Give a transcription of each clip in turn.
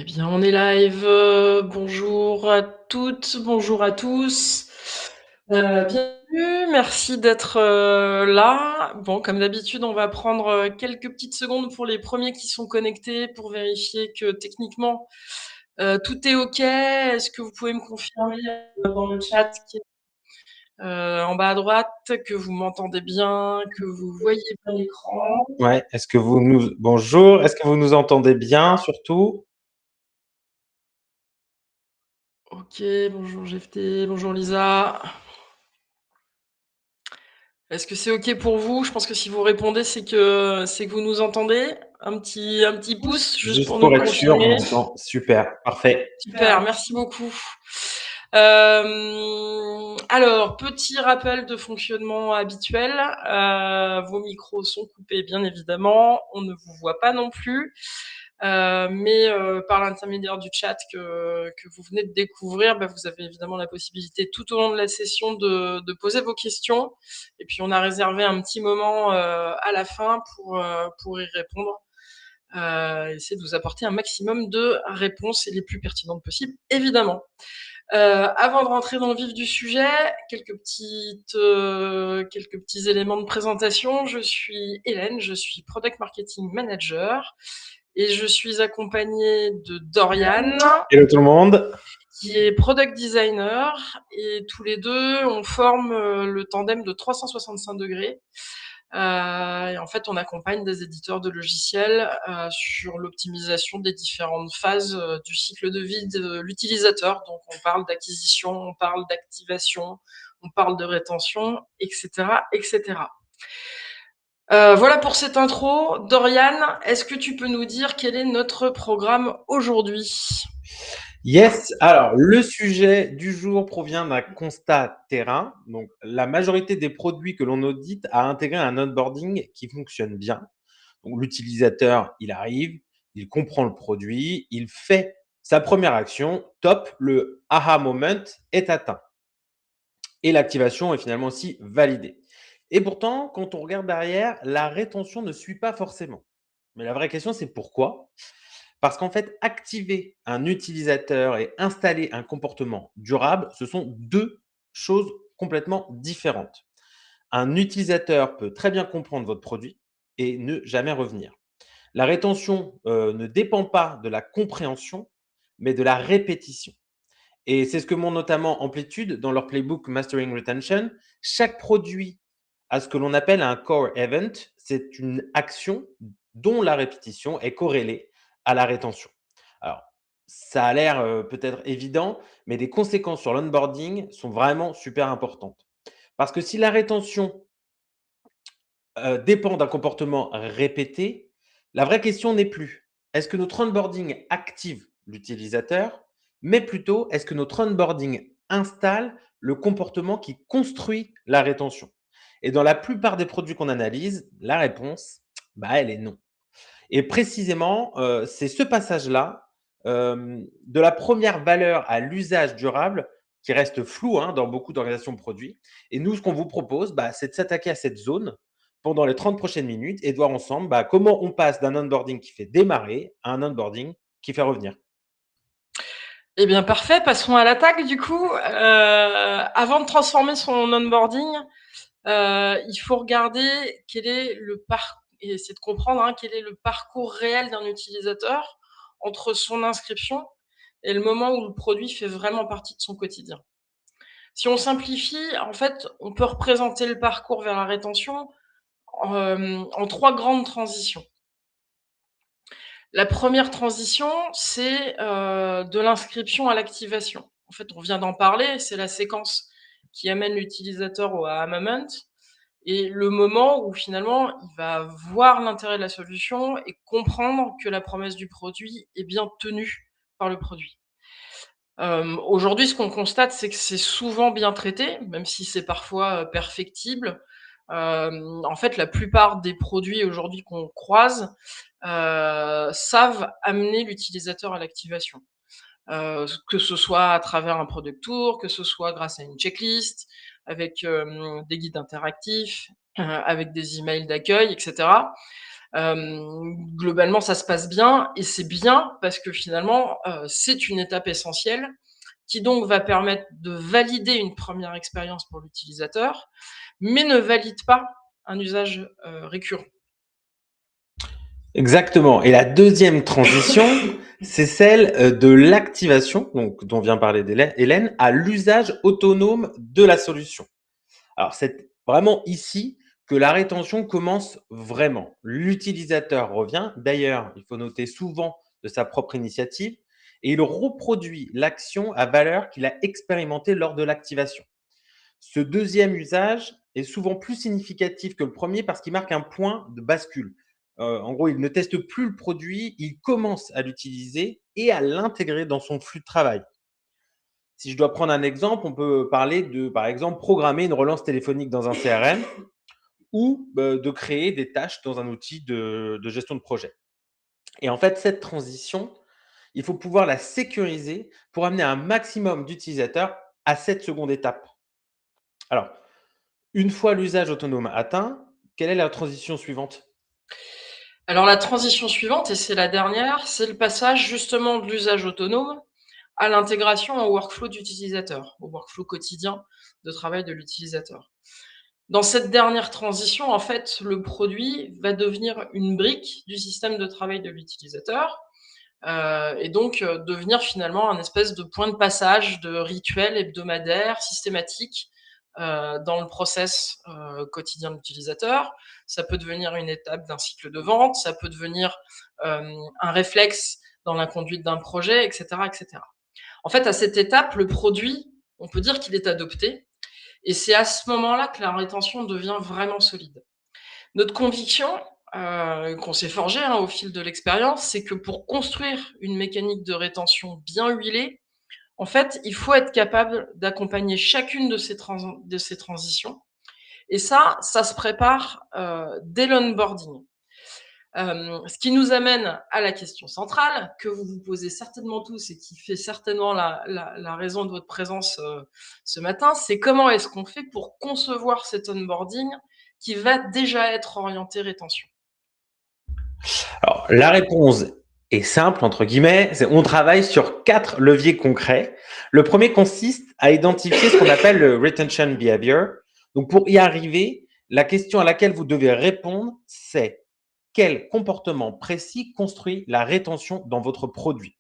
Eh bien, on est live. Bonjour à toutes, bonjour à tous. Bienvenue, merci d'être là. Bon, comme d'habitude, on va prendre quelques petites secondes pour les premiers qui sont connectés pour vérifier que techniquement tout est OK. Est-ce que vous pouvez me confirmer dans le chat qui est en bas à droite que vous m'entendez bien, que vous voyez bien l'écran? Ouais, est-ce que vous nous... Bonjour, est-ce que vous nous entendez bien surtout? OK, bonjour GFT, bonjour Lisa. Est-ce que c'est OK pour vous? Je pense que si vous répondez, c'est que vous nous entendez. Un petit pouce juste Juste pour nous pour être sûr, on confirmer. entend. Super, parfait. Super, merci beaucoup. Alors, petit rappel de fonctionnement habituel. Vos micros sont coupés, bien évidemment. On ne vous voit pas non plus. Mais par l'intermédiaire du chat que vous venez de découvrir, vous avez évidemment la possibilité tout au long de la session de poser vos questions. Et puis on a réservé un petit moment à la fin pour y répondre. Essayer de vous apporter un maximum de réponses et les plus pertinentes possibles, évidemment. Avant de rentrer dans le vif du sujet, quelques petits éléments de présentation. Je suis Hélène, je suis Product Marketing Manager et je suis accompagnée de Dorian, Hello tout le monde. qui est Product Designer, et tous les deux, on forme le tandem de 365 degrés. Et en fait, on accompagne des éditeurs de logiciels sur l'optimisation des différentes phases du cycle de vie de l'utilisateur. Donc, on parle d'acquisition, on parle d'activation, on parle de rétention, etc., etc. Voilà pour cette intro. Dorian, est-ce que tu peux nous dire quel est notre programme aujourd'hui? Yes, alors le sujet du jour provient d'un constat terrain. Donc, la majorité des produits que l'on audite a intégré un onboarding qui fonctionne bien. Donc, l'utilisateur, il arrive, il comprend le produit, il fait sa première action, top, le aha moment est atteint. Et l'activation est finalement aussi validée. Et pourtant, quand on regarde derrière, la rétention ne suit pas forcément. Mais la vraie question, c'est pourquoi? Parce qu'en fait, activer un utilisateur et installer un comportement durable, ce sont deux choses complètement différentes. Un utilisateur peut très bien comprendre votre produit et ne jamais revenir. La rétention ne dépend pas de la compréhension, mais de la répétition. Et c'est ce que montre notamment Amplitude dans leur playbook Mastering Retention. Chaque produit a ce que l'on appelle un core event. C'est une action dont la répétition est corrélée à la rétention. Alors, ça a l'air peut-être évident, mais les conséquences sur l'onboarding sont vraiment super importantes. Parce que si la rétention dépend d'un comportement répété, la vraie question n'est plus: est-ce que notre onboarding active l'utilisateur? Mais plutôt, est-ce que notre onboarding installe le comportement qui construit la rétention? Et dans la plupart des produits qu'on analyse, la réponse, elle est non. Et précisément, c'est ce passage-là, de la première valeur à l'usage durable qui reste flou, hein, dans beaucoup d'organisations de produits. Et nous, ce qu'on vous propose, c'est de s'attaquer à cette zone pendant les 30 prochaines minutes et de voir ensemble, comment on passe d'un onboarding qui fait démarrer à un onboarding qui fait revenir. Eh bien, parfait, passons à l'attaque du coup. Avant de transformer son onboarding, il faut regarder quel est le parcours, et essayer de comprendre quel est le parcours réel d'un utilisateur entre son inscription et le moment où le produit fait vraiment partie de son quotidien. Si on simplifie, en fait, on peut représenter le parcours vers la rétention en trois grandes transitions. La première transition, c'est de l'inscription à l'activation. En fait, on vient d'en parler, c'est la séquence qui amène l'utilisateur au aha moment et le moment où finalement il va voir l'intérêt de la solution et comprendre que la promesse du produit est bien tenue par le produit. Aujourd'hui, ce qu'on constate, c'est que c'est souvent bien traité, même si c'est parfois perfectible. En fait, la plupart des produits aujourd'hui qu'on croise savent amener l'utilisateur à l'activation. Que ce soit à travers un product tour, que ce soit grâce à une checklist, avec des guides interactifs, avec des emails d'accueil, etc. Globalement, ça se passe bien et c'est bien parce que finalement, c'est une étape essentielle qui donc va permettre de valider une première expérience pour l'utilisateur, mais ne valide pas un usage récurrent. Exactement. Et la deuxième transition, c'est celle de l'activation, donc dont vient parler Hélène, à l'usage autonome de la solution. Alors, c'est vraiment ici que la rétention commence vraiment. L'utilisateur revient, d'ailleurs, il faut noter souvent de sa propre initiative, et il reproduit l'action à valeur qu'il a expérimentée lors de l'activation. Ce deuxième usage est souvent plus significatif que le premier parce qu'il marque un point de bascule. En gros, il ne teste plus le produit, il commence à l'utiliser et à l'intégrer dans son flux de travail. Si je dois prendre un exemple, on peut parler de, par exemple, programmer une relance téléphonique dans un CRM ou de créer des tâches dans un outil de gestion de projet. Et en fait, cette transition, il faut pouvoir la sécuriser pour amener un maximum d'utilisateurs à cette seconde étape. Alors, une fois l'usage autonome atteint, quelle est la transition suivante? Alors la transition suivante, et c'est la dernière, c'est le passage justement de l'usage autonome à l'intégration au workflow d'utilisateur, au workflow quotidien de travail de l'utilisateur. Dans cette dernière transition, en fait, le produit va devenir une brique du système de travail de l'utilisateur, et donc devenir finalement un espèce de point de passage, de rituel hebdomadaire, systématique, dans le process quotidien de l'utilisateur. Ça peut devenir une étape d'un cycle de vente, ça peut devenir un réflexe dans la conduite d'un projet, etc., etc. En fait, à cette étape, le produit, on peut dire qu'il est adopté, et c'est à ce moment-là que la rétention devient vraiment solide. Notre conviction, qu'on s'est forgée au fil de l'expérience, c'est que pour construire une mécanique de rétention bien huilée, en fait, il faut être capable d'accompagner chacune de ces transitions. Et ça se prépare dès l'onboarding. Ce qui nous amène à la question centrale que vous vous posez certainement tous et qui fait certainement la raison de votre présence ce matin, c'est comment est-ce qu'on fait pour concevoir cet onboarding qui va déjà être orienté rétention? Alors, la réponse est simple, entre guillemets, c'est on travaille sur 4 leviers concrets. Le premier consiste à identifier ce qu'on appelle le retention behavior. Donc, pour y arriver, la question à laquelle vous devez répondre, c'est quel comportement précis construit la rétention dans votre produit?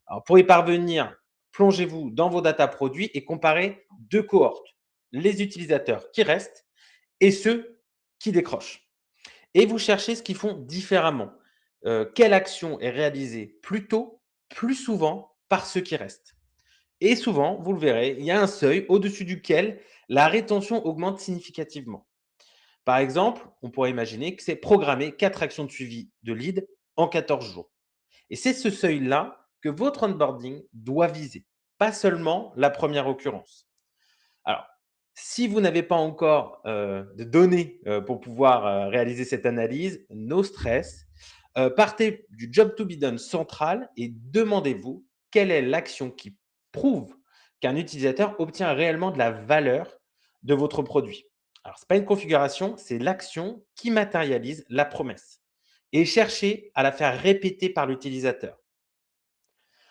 Alors, pour y parvenir, plongez-vous dans vos data produits et comparez 2 cohortes, les utilisateurs qui restent et ceux qui décrochent. Et vous cherchez ce qu'ils font différemment. Quelle action est réalisée plus tôt, plus souvent par ceux qui restent? Et souvent, vous le verrez, il y a un seuil au-dessus duquel la rétention augmente significativement. Par exemple, on pourrait imaginer que c'est programmer 4 actions de suivi de lead en 14 jours. Et c'est ce seuil-là que votre onboarding doit viser, pas seulement la première occurrence. Alors, si vous n'avez pas encore de données pour pouvoir réaliser cette analyse, no stress. Partez du job to be done central et demandez-vous quelle est l'action qui prouve qu'un utilisateur obtient réellement de la valeur de votre produit. Alors, ce n'est pas une configuration, c'est l'action qui matérialise la promesse. Et cherchez à la faire répéter par l'utilisateur.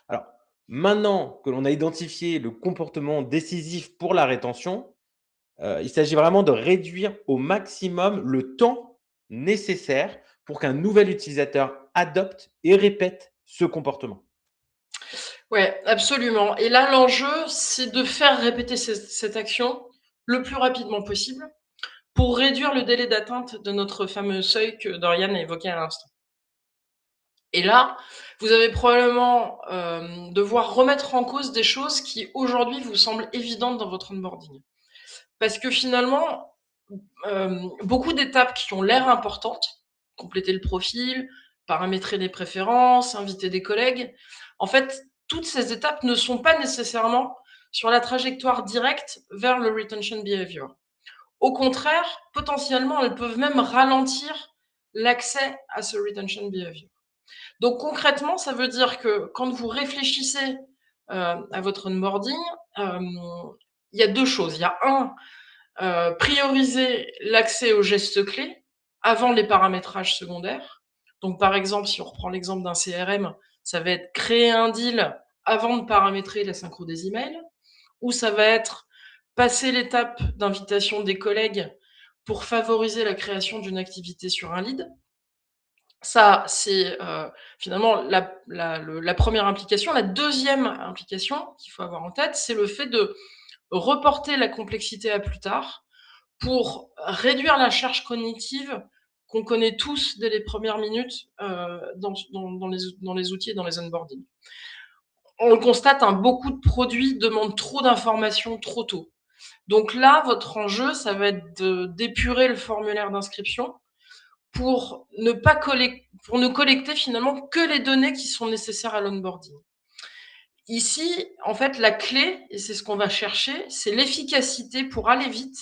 Alors, maintenant que l'on a identifié le comportement décisif pour la rétention, il s'agit vraiment de réduire au maximum le temps nécessaire pour qu'un nouvel utilisateur adopte et répète ce comportement. Ouais, absolument. Et là, l'enjeu, c'est de faire répéter cette action le plus rapidement possible pour réduire le délai d'atteinte de notre fameux seuil que Dorian a évoqué à l'instant. Et là, vous allez probablement devoir remettre en cause des choses qui aujourd'hui vous semblent évidentes dans votre onboarding. Parce que finalement, beaucoup d'étapes qui ont l'air importantes, compléter le profil, paramétrer les préférences, inviter des collègues, en fait, toutes ces étapes ne sont pas nécessairement sur la trajectoire directe vers le retention behavior. Au contraire, potentiellement, elles peuvent même ralentir l'accès à ce retention behavior. Donc concrètement, ça veut dire que quand vous réfléchissez à votre onboarding, il y a deux choses. Il y a un, prioriser l'accès aux gestes clés avant les paramétrages secondaires. Donc, par exemple, si on reprend l'exemple d'un CRM, ça va être créer un deal avant de paramétrer la synchro des emails, ou ça va être passer l'étape d'invitation des collègues pour favoriser la création d'une activité sur un lead. Ça, c'est finalement la première implication. La deuxième implication qu'il faut avoir en tête, c'est le fait de reporter la complexité à plus tard pour réduire la charge cognitive qu'on connaît tous dès les premières minutes dans les outils et dans les onboarding. On le constate, hein, beaucoup de produits demandent trop d'informations trop tôt. Donc là, votre enjeu, ça va être d'épurer le formulaire d'inscription pour ne collecter finalement que les données qui sont nécessaires à l'onboarding. Ici, en fait, la clé, et c'est ce qu'on va chercher, c'est l'efficacité pour aller vite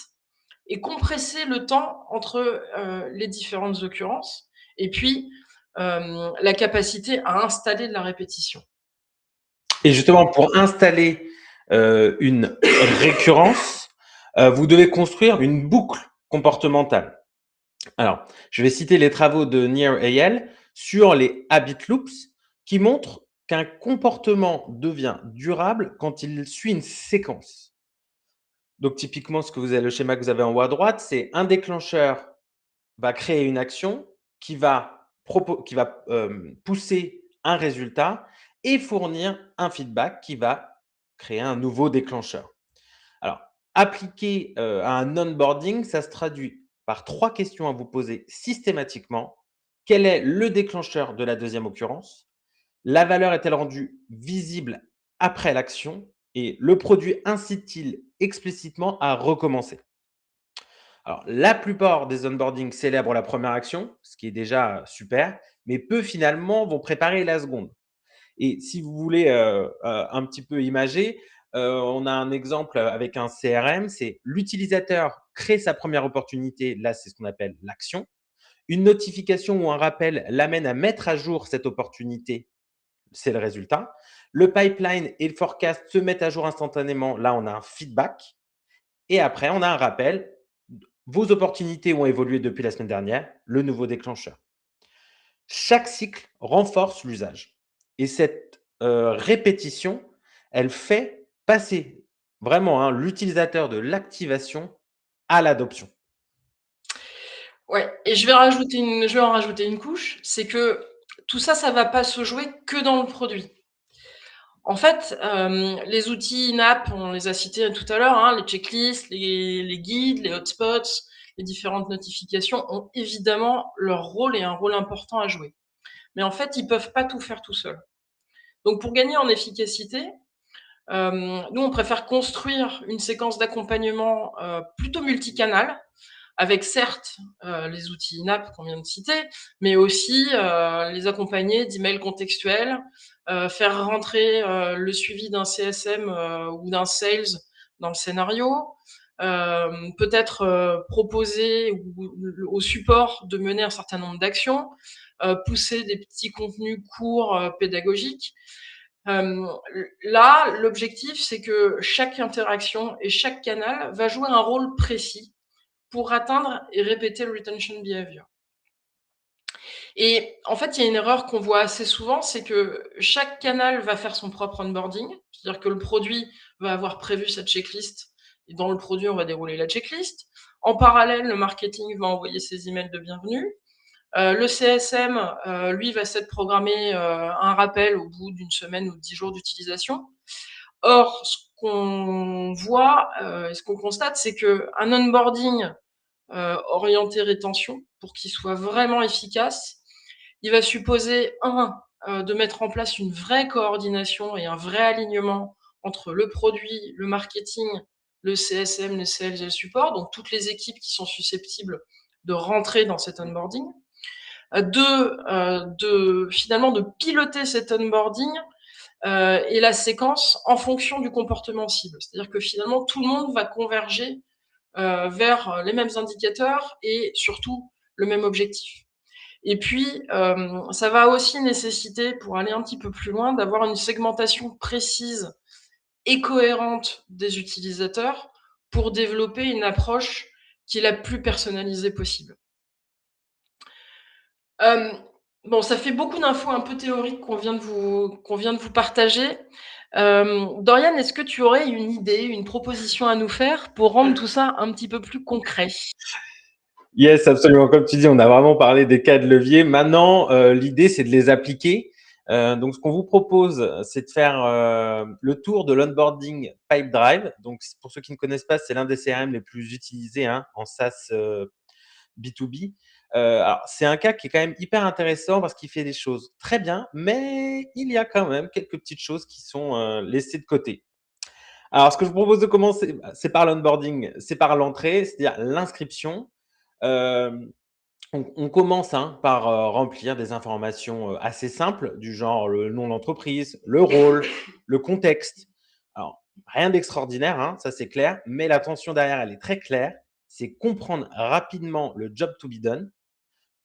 et compresser le temps entre les différentes occurrences, et puis la capacité à installer de la répétition. Et justement, pour installer une récurrence, vous devez construire une boucle comportementale. Alors, je vais citer les travaux de Nir Eyal sur les habit loops qui montrent qu'un comportement devient durable quand il suit une séquence. Donc, typiquement, le schéma que vous avez en haut à droite, c'est un déclencheur va créer une action qui va pousser un résultat et fournir un feedback qui va créer un nouveau déclencheur. Alors, appliqué à un onboarding, ça se traduit par 3 questions à vous poser systématiquement. Quel est le déclencheur de la deuxième occurrence? La valeur est-elle rendue visible après l'action? Et le produit incite-t-il explicitement à recommencer? Alors, la plupart des onboardings célèbrent la première action, ce qui est déjà super, mais peu finalement vont préparer la seconde. Et si vous voulez un petit peu imager, on a un exemple avec un CRM, c'est l'utilisateur crée sa première opportunité, là c'est ce qu'on appelle l'action. Une notification ou un rappel l'amène à mettre à jour cette opportunité, c'est le résultat. Le pipeline et le forecast se mettent à jour instantanément, là on a un feedback. Et après, on a un rappel, vos opportunités ont évolué depuis la semaine dernière, le nouveau déclencheur. Chaque cycle renforce l'usage. Et cette répétition, elle fait passer vraiment l'utilisateur de l'activation à l'adoption. Ouais, et je vais en rajouter une couche, c'est que tout ça, ça va pas se jouer que dans le produit. En fait, les outils in-app, on les a cités tout à l'heure, hein, les checklists, les guides, les hotspots, les différentes notifications ont évidemment leur rôle et un rôle important à jouer. Mais en fait, ils peuvent pas tout faire tout seuls. Donc pour gagner en efficacité, nous, on préfère construire une séquence d'accompagnement plutôt multicanal, avec certes les outils in-app qu'on vient de citer, mais aussi les accompagner d'emails contextuels, faire rentrer le suivi d'un CSM ou d'un sales dans le scénario, peut-être proposer au support de mener un certain nombre d'actions, pousser des petits contenus courts pédagogiques. Là, l'objectif, c'est que chaque interaction et chaque canal va jouer un rôle précis pour atteindre et répéter le retention behavior. Et en fait, il y a une erreur qu'on voit assez souvent, c'est que chaque canal va faire son propre onboarding, c'est-à-dire que le produit va avoir prévu sa checklist et dans le produit, on va dérouler la checklist. En parallèle, le marketing va envoyer ses emails de bienvenue. Le CSM, lui, va s'être programmé un rappel au bout d'une semaine ou 10 jours d'utilisation. Or, ce qu'on voit et ce qu'on constate, c'est qu'un onboarding orienté rétention, pour qu'il soit vraiment efficace, il va supposer, de mettre en place une vraie coordination et un vrai alignement entre le produit, le marketing, le CSM, les sales et le support, donc toutes les équipes qui sont susceptibles de rentrer dans cet onboarding. Finalement de piloter cet onboarding et la séquence en fonction du comportement cible. C'est-à-dire que finalement, tout le monde va converger vers les mêmes indicateurs et surtout le même objectif. Et puis, ça va aussi nécessiter, pour aller un petit peu plus loin, d'avoir une segmentation précise et cohérente des utilisateurs pour développer une approche qui est la plus personnalisée possible. Bon, ça fait beaucoup d'infos un peu théoriques qu'on vient de vous partager. Dorian, est-ce que tu aurais une idée, une proposition à nous faire pour rendre tout ça un petit peu plus concret? Yes, absolument. Comme tu dis, on a vraiment parlé des cas de levier. Maintenant, l'idée, c'est de les appliquer. Donc, ce qu'on vous propose, c'est de faire le tour de l'onboarding Pipedrive. Donc, pour ceux qui ne connaissent pas, c'est l'un des CRM les plus utilisés en SaaS B2B. Alors, c'est un cas qui est quand même hyper intéressant parce qu'il fait des choses très bien, mais il y a quand même quelques petites choses qui sont laissées de côté. Alors, ce que je vous propose de commencer, c'est par l'onboarding, c'est par l'entrée, c'est-à-dire l'inscription. Euh, on commence par remplir des informations assez simples, du genre le nom de l'entreprise, le rôle, le contexte. Alors, rien d'extraordinaire, ça c'est clair, mais l'attention derrière, elle est très claire. C'est comprendre rapidement le job to be done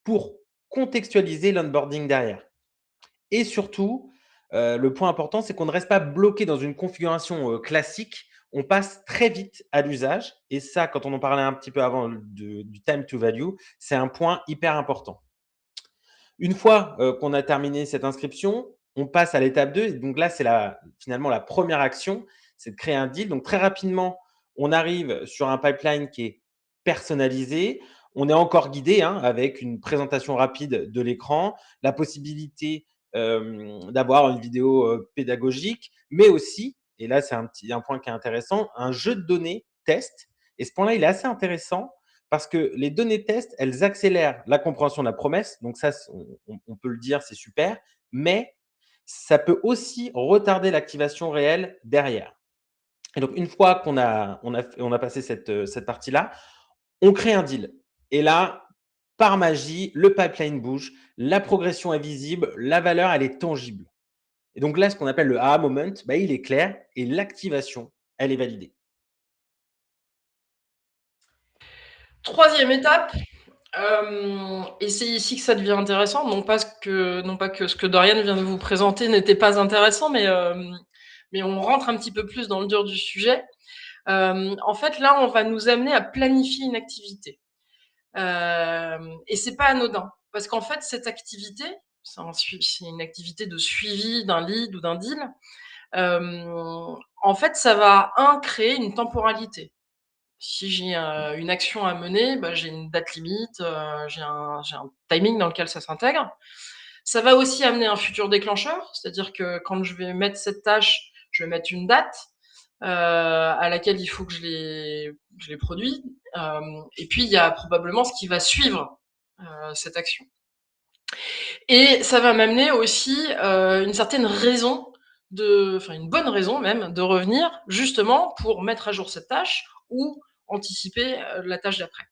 pour contextualiser l'onboarding derrière. Et surtout, le point important, c'est qu'on ne reste pas bloqué dans une configuration classique. On passe très vite à l'usage. Et ça, quand on en parlait un petit peu avant du time to value, c'est un point hyper important. Une fois qu'on a terminé cette inscription, on passe à l'étape 2. Donc là, c'est finalement la première action, c'est de créer un deal. Donc très rapidement, on arrive sur un pipeline qui est personnalisé. On est encore guidé avec une présentation rapide de l'écran, la possibilité d'avoir une vidéo pédagogique, mais aussi, et là c'est un point qui est intéressant, un jeu de données test. Et ce point-là, il est assez intéressant parce que les données test, elles accélèrent la compréhension de la promesse. Donc ça, on peut le dire, c'est super. Mais ça peut aussi retarder l'activation réelle derrière. Et donc, une fois qu'on a passé cette partie-là, on crée un deal. Et là, par magie, le pipeline bouge, la progression est visible, la valeur, elle est tangible. Et donc là, ce qu'on appelle le aha moment, il est clair et l'activation, elle est validée. Troisième étape, et c'est ici que ça devient intéressant, non pas que ce que Dorian vient de vous présenter n'était pas intéressant, mais on rentre un petit peu plus dans le dur du sujet. En fait, là, on va nous amener à planifier une activité. Et c'est pas anodin, parce qu'en fait, cette activité, c'est une activité de suivi d'un lead ou d'un deal. En fait, ça va créer une temporalité. Si j'ai une action à mener, j'ai une date limite, j'ai un timing dans lequel ça s'intègre. Ça va aussi amener un futur déclencheur, c'est-à-dire que quand je vais mettre cette tâche, je vais mettre une date à laquelle il faut que je les produis. Et puis, il y a probablement ce qui va suivre cette action. Et ça va m'amener aussi une certaine raison, enfin une bonne raison même, de revenir justement pour mettre à jour cette tâche ou anticiper la tâche d'après.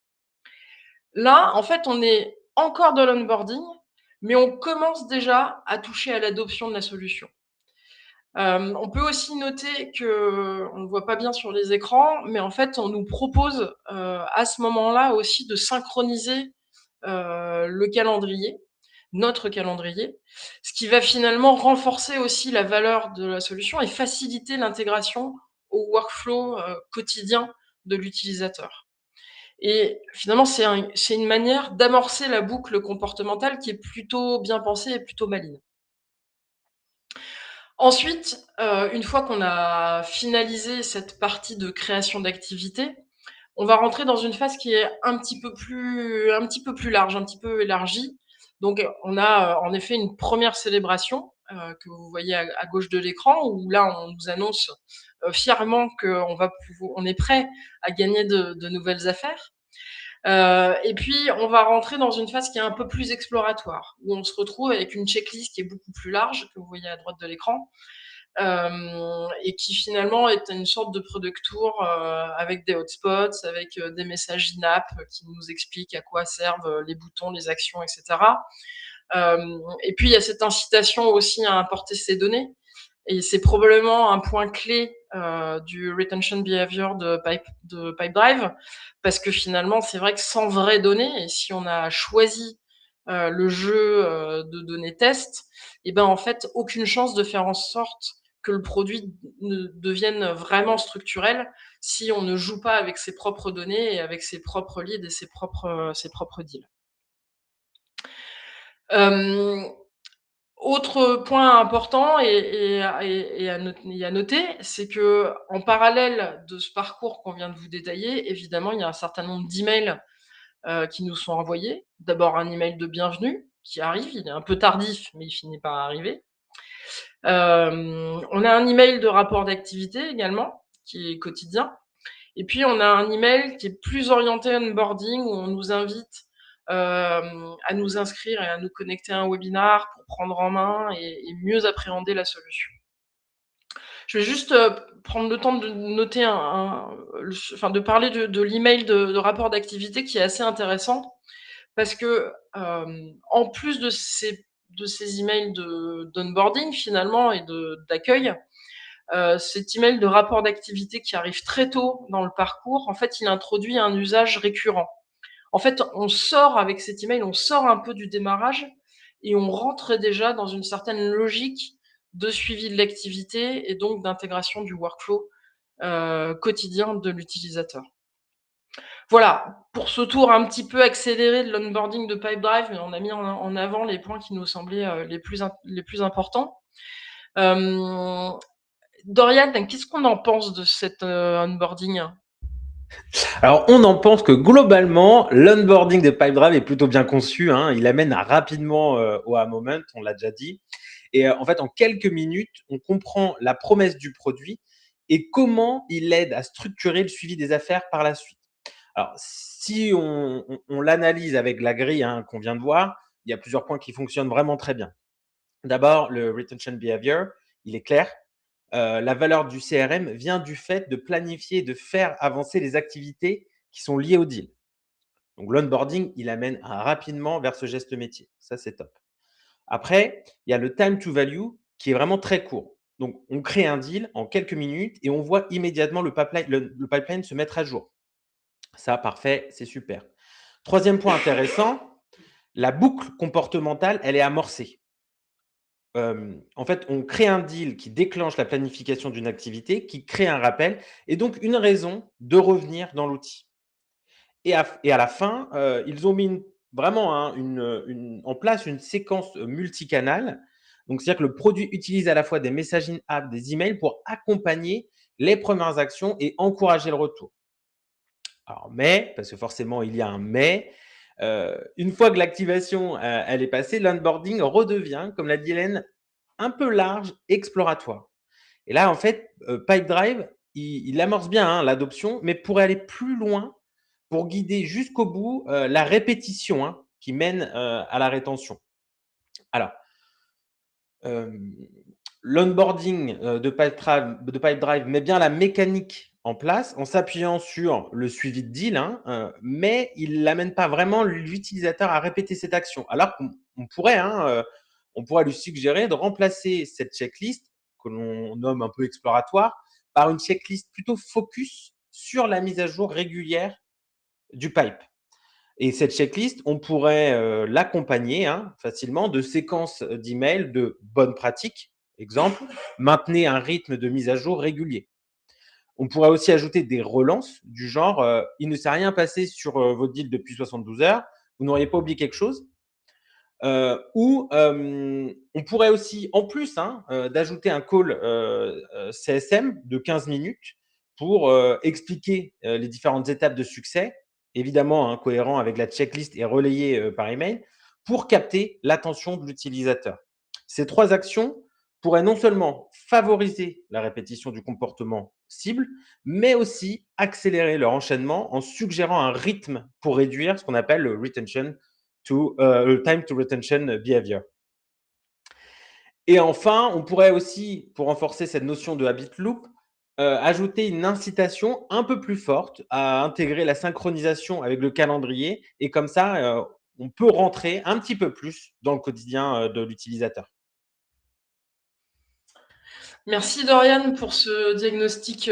Là, en fait, on est encore dans l'onboarding, mais on commence déjà à toucher à l'adoption de la solution. On peut aussi noter qu'on ne voit pas bien sur les écrans, mais en fait, on nous propose à ce moment-là aussi de synchroniser le calendrier, notre calendrier, ce qui va finalement renforcer aussi la valeur de la solution et faciliter l'intégration au workflow quotidien de l'utilisateur. Et finalement, c'est une manière d'amorcer la boucle comportementale qui est plutôt bien pensée et plutôt maligne. Ensuite, une fois qu'on a finalisé cette partie de création d'activité, on va rentrer dans une phase qui est un petit peu plus large, un petit peu élargie. Donc on a, en effet une première célébration, que vous voyez à gauche de l'écran où là on nous annonce, fièrement on est prêt à gagner de nouvelles affaires. Et puis on va rentrer dans une phase qui est un peu plus exploratoire, où on se retrouve avec une checklist qui est beaucoup plus large, que vous voyez à droite de l'écran, et qui finalement est une sorte de product tour avec des hotspots, avec des messages in-app qui nous expliquent à quoi servent les boutons, les actions, etc. Et puis il y a cette incitation aussi à importer ces données. Et c'est probablement un point clé du retention behavior de Pipedrive, parce que finalement, c'est vrai que sans vraies données, et si on a choisi le jeu de données test, et ben en fait, aucune chance de faire en sorte que le produit ne devienne vraiment structurel si on ne joue pas avec ses propres données et avec ses propres leads et ses propres deals. Autre point important et à noter, c'est que en parallèle de ce parcours qu'on vient de vous détailler, évidemment, il y a un certain nombre d'emails qui nous sont envoyés. D'abord un email de bienvenue qui arrive, il est un peu tardif, mais il finit par arriver. On a un email de rapport d'activité également, qui est quotidien. Et puis on a un email qui est plus orienté onboarding, où on nous invite à nous inscrire et à nous connecter à un webinar pour prendre en main et mieux appréhender la solution. Je vais juste prendre le temps de noter de parler de l'email de rapport d'activité qui est assez intéressant parce que en plus de ces emails d'onboarding finalement et d'accueil, cet email de rapport d'activité qui arrive très tôt dans le parcours, en fait, il introduit un usage récurrent. En fait, on sort avec cet email, on sort un peu du démarrage et on rentre déjà dans une certaine logique de suivi de l'activité et donc d'intégration du workflow quotidien de l'utilisateur. Voilà, pour ce tour un petit peu accéléré de l'onboarding de Pipedrive, mais on a mis en avant les points qui nous semblaient les plus importants. Dorian, qu'est-ce qu'on en pense de cet onboarding? Alors, on en pense que globalement, l'onboarding de Pipedrive est plutôt bien conçu. Il amène rapidement au moment, on l'a déjà dit. Et en fait, en quelques minutes, on comprend la promesse du produit et comment il aide à structurer le suivi des affaires par la suite. Alors, si on l'analyse avec la grille qu'on vient de voir, il y a plusieurs points qui fonctionnent vraiment très bien. D'abord, le retention behavior, il est clair. La valeur du CRM vient du fait de planifier et de faire avancer les activités qui sont liées au deal. Donc, l'onboarding, il amène rapidement vers ce geste métier. Ça, c'est top. Après, il y a le time to value qui est vraiment très court. Donc, on crée un deal en quelques minutes et on voit immédiatement le pipeline se mettre à jour. Ça, parfait, c'est super. Troisième point intéressant, la boucle comportementale, elle est amorcée. En fait, on crée un deal qui déclenche la planification d'une activité, qui crée un rappel et donc une raison de revenir dans l'outil. Et à la fin, ils ont mis vraiment en place une séquence multicanale. Donc, c'est-à-dire que le produit utilise à la fois des messaging apps, des emails pour accompagner les premières actions et encourager le retour. Alors, mais, parce que forcément, il y a un mais, une fois que l'activation elle est passée, l'onboarding redevient, comme l'a dit Hélène, un peu large, exploratoire. Et là, en fait, Pipedrive, il amorce bien l'adoption, mais pourrait aller plus loin pour guider jusqu'au bout la répétition qui mène à la rétention. Alors, l'onboarding de Pipedrive met bien la mécanique en place en s'appuyant sur le suivi de deal, mais il n'amène pas vraiment l'utilisateur à répéter cette action. Alors qu'on pourrait, on pourrait lui suggérer de remplacer cette checklist que l'on nomme un peu exploratoire par une checklist plutôt focus sur la mise à jour régulière du pipe. Et cette checklist, on pourrait l'accompagner facilement de séquences d'emails de bonnes pratiques. Exemple, maintenez un rythme de mise à jour régulier. On pourrait aussi ajouter des relances du genre il ne s'est rien passé sur votre deal depuis 72 heures, vous n'auriez pas oublié quelque chose. Ou on pourrait aussi, en plus d'ajouter un call CSM de 15 minutes pour expliquer les différentes étapes de succès, évidemment cohérent avec la checklist et relayé par email, pour capter l'attention de l'utilisateur. Ces 3 actions pourraient non seulement favoriser la répétition du comportement cible, mais aussi accélérer leur enchaînement en suggérant un rythme pour réduire ce qu'on appelle le retention time to retention behavior. Et enfin, on pourrait aussi, pour renforcer cette notion de habit loop, ajouter une incitation un peu plus forte à intégrer la synchronisation avec le calendrier et comme ça, on peut rentrer un petit peu plus dans le quotidien de l'utilisateur. Merci Dorian pour ce diagnostic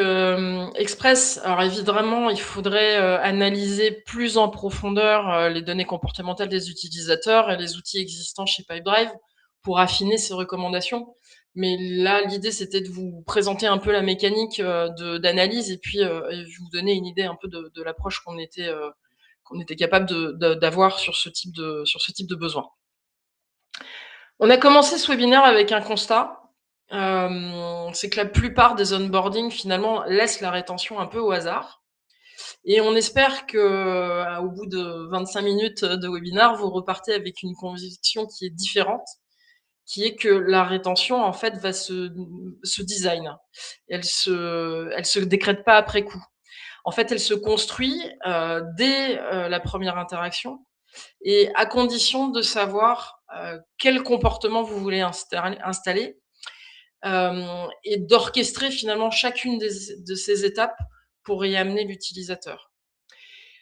express. Alors évidemment, il faudrait analyser plus en profondeur les données comportementales des utilisateurs et les outils existants chez Pipedrive pour affiner ces recommandations. Mais là, l'idée, c'était de vous présenter un peu la mécanique d'analyse et puis et vous donner une idée un peu de l'approche qu'on était capable d'avoir sur ce type de besoin. On a commencé ce webinaire avec un constat, c'est que la plupart des onboardings finalement laissent la rétention un peu au hasard. Et on espère que, au bout de 25 minutes de webinaire, vous repartez avec une conviction qui est différente, qui est que la rétention, en fait, va se design. Elle se décrète pas après coup. En fait, elle se construit dès la première interaction et à condition de savoir quel comportement vous voulez installer et d'orchestrer finalement chacune de ces étapes pour y amener l'utilisateur.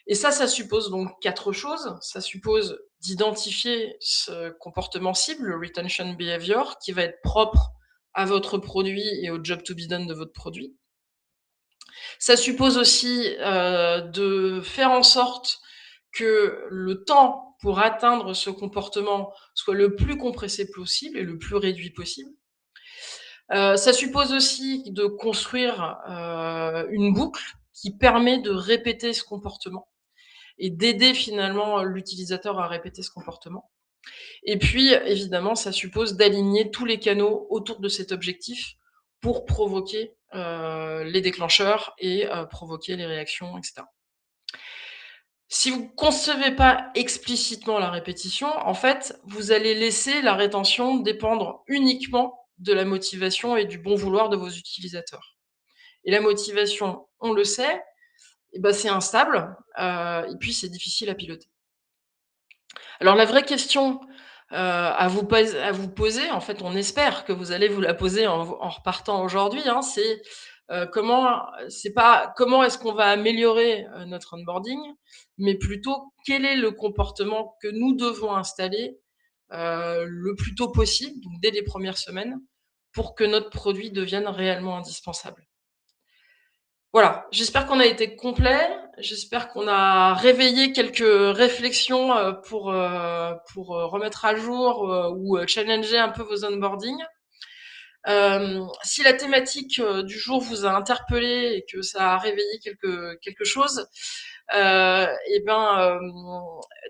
Et ça suppose donc 4 choses. Ça suppose d'identifier ce comportement cible, le retention behavior, qui va être propre à votre produit et au job to be done de votre produit. Ça suppose aussi de faire en sorte que le temps pour atteindre ce comportement soit le plus compressé possible et le plus réduit possible. Ça suppose aussi de construire une boucle qui permet de répéter ce comportement et d'aider finalement l'utilisateur à répéter ce comportement. Et puis, évidemment, ça suppose d'aligner tous les canaux autour de cet objectif pour provoquer les déclencheurs et provoquer les réactions, etc. Si vous ne concevez pas explicitement la répétition, en fait, vous allez laisser la rétention dépendre uniquement de la motivation et du bon vouloir de vos utilisateurs. Et la motivation, on le sait, eh ben, c'est instable et puis c'est difficile à piloter. Alors la vraie question à vous poser, en fait, on espère que vous allez vous la poser en repartant aujourd'hui, hein, c'est pas comment est-ce qu'on va améliorer notre onboarding, mais plutôt quel est le comportement que nous devons installer le plus tôt possible, donc dès les premières semaines, pour que notre produit devienne réellement indispensable. Voilà, j'espère qu'on a été complet. J'espère qu'on a réveillé quelques réflexions pour remettre à jour ou challenger un peu vos onboardings. Si la thématique du jour vous a interpellé et que ça a réveillé quelque chose, et ben,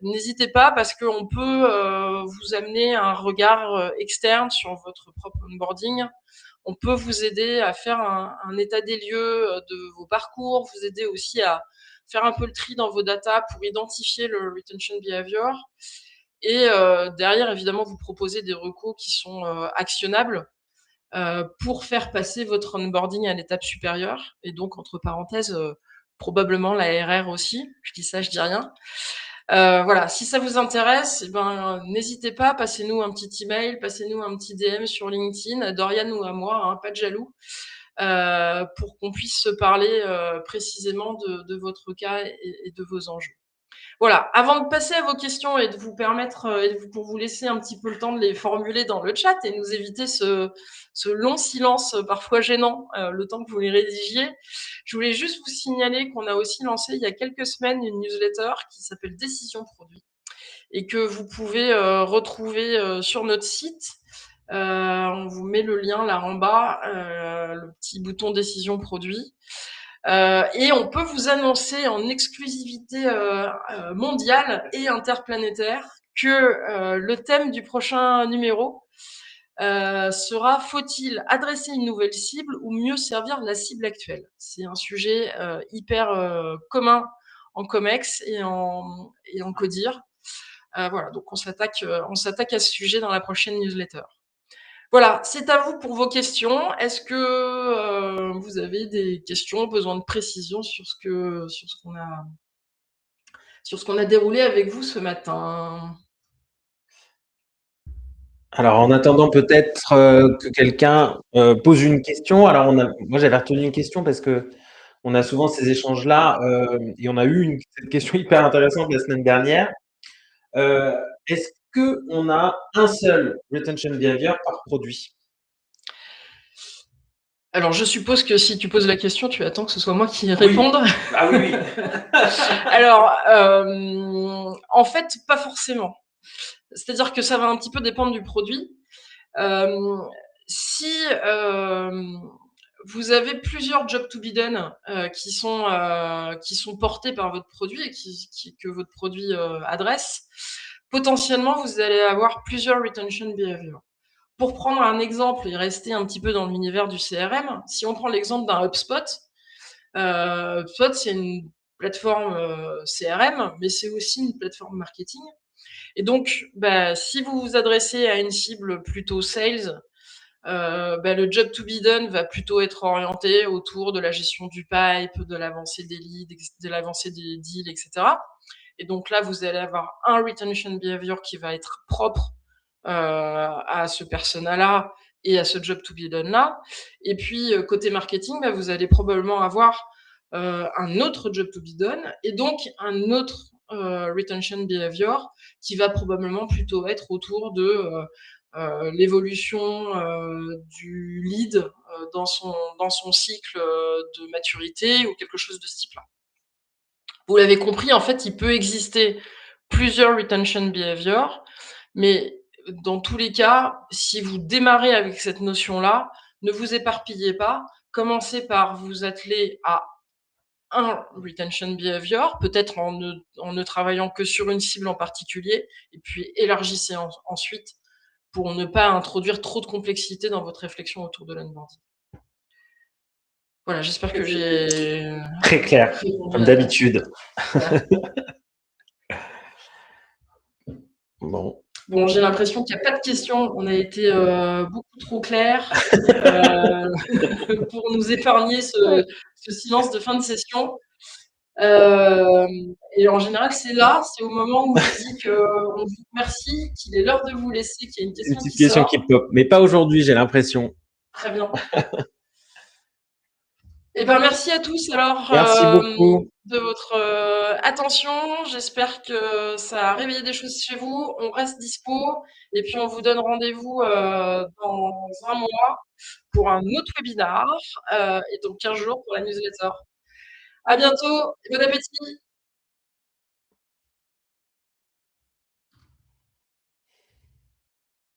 n'hésitez pas parce qu'on peut vous amener un regard externe sur votre propre onboarding. On peut vous aider à faire un état des lieux de vos parcours, vous aider aussi à faire un peu le tri dans vos datas pour identifier le retention behavior. Et derrière, évidemment, vous proposer des recos qui sont actionnables pour faire passer votre onboarding à l'étape supérieure. Et donc, entre parenthèses, probablement la RR aussi. Je dis ça, je dis rien. Voilà, si ça vous intéresse, eh ben, n'hésitez pas, passez-nous un petit email, passez-nous un petit DM sur LinkedIn, à Dorian ou à moi, hein, pas de jaloux, pour qu'on puisse se parler précisément de votre cas et de vos enjeux. Voilà, avant de passer à vos questions et de vous permettre, pour vous laisser un petit peu le temps de les formuler dans le chat et nous éviter ce long silence parfois gênant, le temps que vous les rédigiez, je voulais juste vous signaler qu'on a aussi lancé il y a quelques semaines une newsletter qui s'appelle Décision Produit et que vous pouvez retrouver sur notre site. On vous met le lien là en bas, le petit bouton Décision Produit. Et on peut vous annoncer en exclusivité mondiale et interplanétaire que le thème du prochain numéro sera « Faut-il adresser une nouvelle cible ou mieux servir la cible actuelle ?» C'est un sujet hyper commun en Comex et en Codir. Voilà, donc on s'attaque à ce sujet dans la prochaine newsletter. Voilà, c'est à vous pour vos questions. Est-ce que vous avez des questions, besoin de précision sur ce qu'on a déroulé avec vous ce matin? Alors, en attendant peut-être que quelqu'un pose une question. Alors, moi, j'avais retenu une question parce que on a souvent ces échanges-là et on a eu cette question hyper intéressante la semaine dernière. Est-ce qu'on a un seul retention behavior par produit? Alors, je suppose que si tu poses la question, tu attends que ce soit moi qui réponde. Oui. Ah oui, oui. Alors, en fait, pas forcément. C'est-à-dire que ça va un petit peu dépendre du produit. si vous avez plusieurs jobs to be done qui sont portés par votre produit et que votre produit adresse, potentiellement, vous allez avoir plusieurs retention behavior. Pour prendre un exemple et rester un petit peu dans l'univers du CRM, si on prend l'exemple d'un HubSpot, HubSpot, c'est une plateforme CRM, mais c'est aussi une plateforme marketing. Et donc, si vous vous adressez à une cible plutôt sales, le job to be done va plutôt être orienté autour de la gestion du pipe, de l'avancée des leads, de l'avancée des deals, etc. Et donc là, vous allez avoir un retention behavior qui va être propre à ce persona-là et à ce job to be done-là. Et puis, côté marketing, vous allez probablement avoir un autre job to be done et donc un autre retention behavior qui va probablement plutôt être autour de l'évolution du lead dans son cycle de maturité ou quelque chose de ce type-là. Vous l'avez compris, en fait, il peut exister plusieurs retention behavior, mais dans tous les cas, si vous démarrez avec cette notion-là, ne vous éparpillez pas. Commencez par vous atteler à un retention behavior, peut-être en ne travaillant que sur une cible en particulier, et puis élargissez ensuite pour ne pas introduire trop de complexité dans votre réflexion autour de l'onboarding. Voilà, j'espère que j'ai Très clair, comme d'habitude. Voilà. Bon, j'ai l'impression qu'il n'y a pas de questions. On a été beaucoup trop clair pour nous épargner ce silence de fin de session. Et en général, c'est au moment où je dis qu'on vous remercie, qu'il est l'heure de vous laisser, qu'il y a une question une petite question qui pop, mais pas aujourd'hui, j'ai l'impression. Très bien. Eh ben, merci à tous alors Merci beaucoup. de votre attention. J'espère que ça a réveillé des choses chez vous. On reste dispo et puis on vous donne rendez-vous dans un mois pour un autre webinar et donc 15 jours pour la newsletter. À bientôt et bon appétit.